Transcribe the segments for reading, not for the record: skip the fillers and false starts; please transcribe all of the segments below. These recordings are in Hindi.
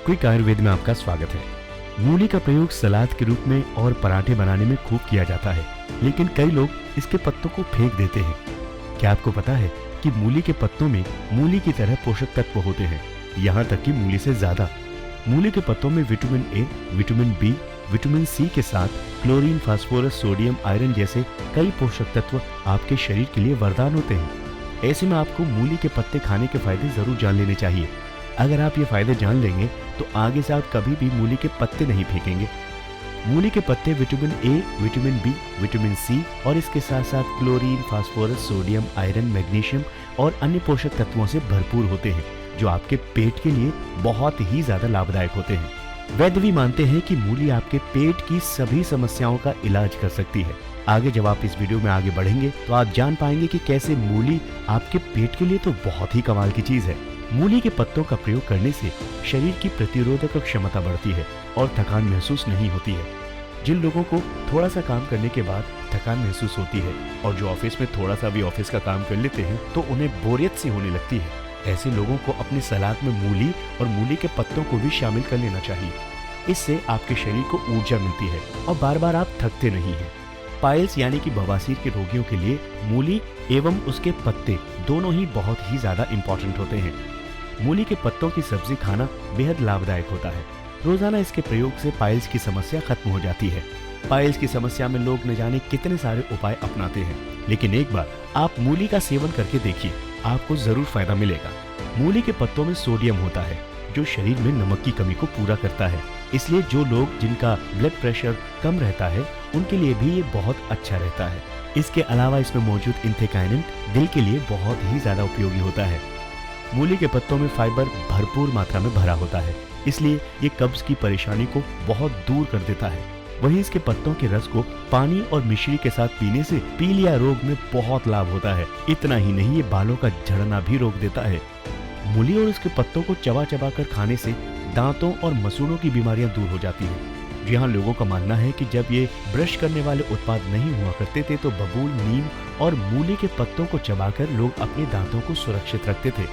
क्विक आयुर्वेद में आपका स्वागत है। मूली का प्रयोग सलाद के रूप में और पराठे बनाने में खूब किया जाता है, लेकिन कई लोग इसके पत्तों को फेंक देते हैं। क्या आपको पता है कि मूली के पत्तों में मूली की तरह पोषक तत्व होते हैं, यहाँ तक कि मूली से ज्यादा। मूली के पत्तों में vitamin A, vitamin B, vitamin C के साथ क्लोरीन, फास्फोरस, सोडियम, आयरन जैसे कई पोषक तत्व आपके शरीर के लिए वरदान होते हैं। ऐसे में आपको मूली के पत्ते खाने के फायदे जरूर जान लेने चाहिए। अगर आप ये फायदे जान लेंगे तो आगे से आप कभी भी मूली के पत्ते नहीं फेंकेंगे। मूली के पत्ते vitamin A, vitamin B, vitamin C और इसके साथ साथ chlorine, phosphorus, sodium, iron, magnesium और अन्य पोषक तत्वों से भरपूर होते हैं, जो आपके पेट के लिए बहुत ही ज्यादा लाभदायक होते हैं। वैद्य भी मानते हैं कि मूली आपके पेट की सभी समस्याओं का इलाज कर सकती है। आगे जब आप इस वीडियो में आगे बढ़ेंगे तो आप जान पाएंगे कि कैसे मूली आपके पेट के लिए तो बहुत ही कमाल की चीज है। मूली के पत्तों का प्रयोग करने से शरीर की प्रतिरोधक क्षमता बढ़ती है और थकान महसूस नहीं होती है। जिन लोगों को थोड़ा सा काम करने के बाद थकान महसूस होती है और जो ऑफिस में थोड़ा सा भी ऑफिस का काम कर लेते हैं तो उन्हें बोरियत सी होने लगती है, ऐसे लोगों को अपने सलाद में मूली और मूली के पत्तों को भी शामिल कर लेना चाहिए। इससे आपके शरीर को ऊर्जा मिलती है और बार बार आप थकते नहीं हैं। पाइल्स यानी कि बवासीर के रोगियों के लिए मूली एवं उसके पत्ते दोनों ही बहुत ही ज्यादा इम्पोर्टेंट होते हैं। मूली के पत्तों की सब्जी खाना बेहद लाभदायक होता है। रोजाना इसके प्रयोग से पाइल्स की समस्या खत्म हो जाती है। पाइल्स की समस्या में लोग न जाने कितने सारे उपाय अपनाते हैं, लेकिन एक बार आप मूली का सेवन करके देखिए, आपको जरूर फायदा मिलेगा। मूली के पत्तों में सोडियम होता है, जो शरीर में नमक की कमी को पूरा करता है। इसलिए जो लोग जिनका ब्लड प्रेशर कम रहता है उनके लिए भी ये बहुत अच्छा रहता है। इसके अलावा इसमें मौजूद एंथोसायनिन दिल के लिए बहुत ही ज्यादा उपयोगी होता है। मूली के पत्तों में फाइबर भरपूर मात्रा में भरा होता है, इसलिए ये कब्ज की परेशानी को बहुत दूर कर देता है। वहीं इसके पत्तों के रस को पानी और मिश्री के साथ पीने से पीलिया रोग में बहुत लाभ होता है। इतना ही नहीं, ये बालों का झड़ना भी रोक देता है। मूली और इसके पत्तों को चबा चबा कर खाने से दांतों और मसूड़ों की बीमारियां दूर हो जाती हैं। यहाँ लोगों का मानना है कि जब ये ब्रश करने वाले उत्पाद नहीं हुआ करते थे तो बबूल, नीम और मूली के पत्तों को चबाकर लोग अपने दांतों को सुरक्षित रखते थे।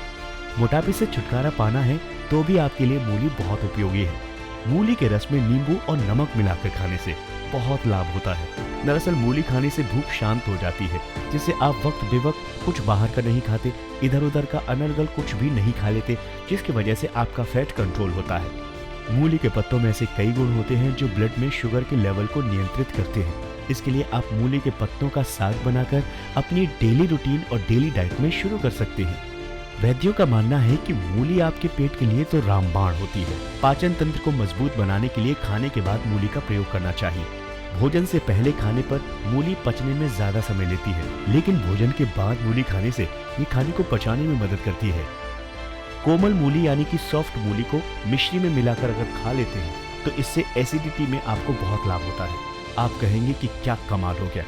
मोटापे से छुटकारा पाना है तो भी आपके लिए मूली बहुत उपयोगी है। मूली के रस में नींबू और नमक मिलाकर खाने से बहुत लाभ होता है। दरअसल मूली खाने से भूख शांत हो जाती है, जिससे आप वक्त बेवक्त कुछ बाहर का नहीं खाते, इधर उधर का अनर्गल कुछ भी नहीं खा लेते, जिसकी वजह से आपका फैट कंट्रोल होता है। मूली के पत्तों में ऐसे कई गुण होते हैं जो ब्लड में शुगर के लेवल को नियंत्रित करते हैं। इसके लिए आप मूली के पत्तों का साग बनाकर अपनी डेली रूटीन और डेली डाइट में शुरू कर सकते हैं। वैद्यों का मानना है कि मूली आपके पेट के लिए तो रामबाण होती है। पाचन तंत्र को मजबूत बनाने के लिए खाने के बाद मूली का प्रयोग करना चाहिए। भोजन से पहले खाने पर मूली पचने में ज्यादा समय लेती है, लेकिन भोजन के बाद मूली खाने से ये खाने को पचाने में मदद करती है। कोमल मूली यानी कि सॉफ्ट मूली को मिश्री में मिलाकर अगर खा लेते हैं तो इससे एसिडिटी में आपको बहुत लाभ होता है। आप कहेंगे कि क्या कमाल हो गया।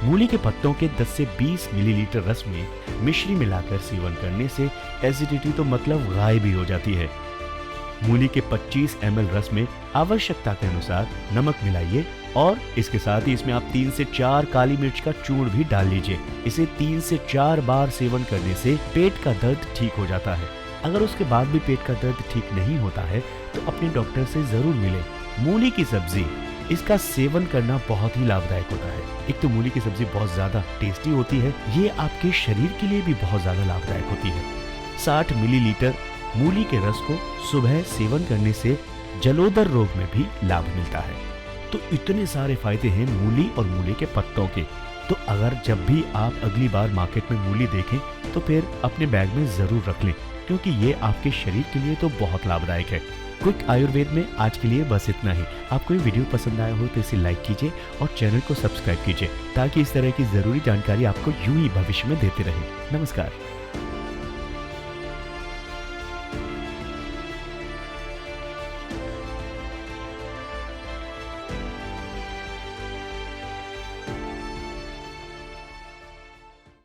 मूली के पत्तों के 10 से 20 मिलीलीटर रस में मिश्री मिलाकर सेवन करने से एसिडिटी तो मतलब गायब भी हो जाती है। मूली के 25 ml रस में आवश्यकता के अनुसार नमक मिलाइए और इसके साथ ही इसमें आप 3 से 4 काली मिर्च का चूर्ण भी डाल लीजिए। इसे 3 से 4 बार सेवन करने से पेट का दर्द ठीक हो जाता है। अगर उसके बाद भी पेट का दर्द ठीक नहीं होता है तो अपने डॉक्टर से जरूर मिले। मूली की सब्जी, इसका सेवन करना बहुत ही लाभदायक होता है। एक तो मूली की सब्जी बहुत ज्यादा टेस्टी होती है, ये आपके शरीर के लिए भी बहुत ज्यादा लाभदायक होती है। 60 मिलीलीटर मूली के रस को सुबह सेवन करने से जलोदर रोग में भी लाभ मिलता है। तो इतने सारे फायदे हैं मूली और मूली के पत्तों के। तो अगर जब भी आप अगली बार मार्केट में मूली देखें तो फिर अपने बैग में जरूर रख लें, क्योंकि ये आपके शरीर के लिए तो बहुत लाभदायक है। क्विक आयुर्वेद में आज के लिए बस इतना ही। आपको ये वीडियो पसंद आया हो तो इसे लाइक कीजिए और चैनल को सब्सक्राइब कीजिए, ताकि इस तरह की जरूरी जानकारी आपको यूं ही भविष्य में देते रहे। नमस्कार।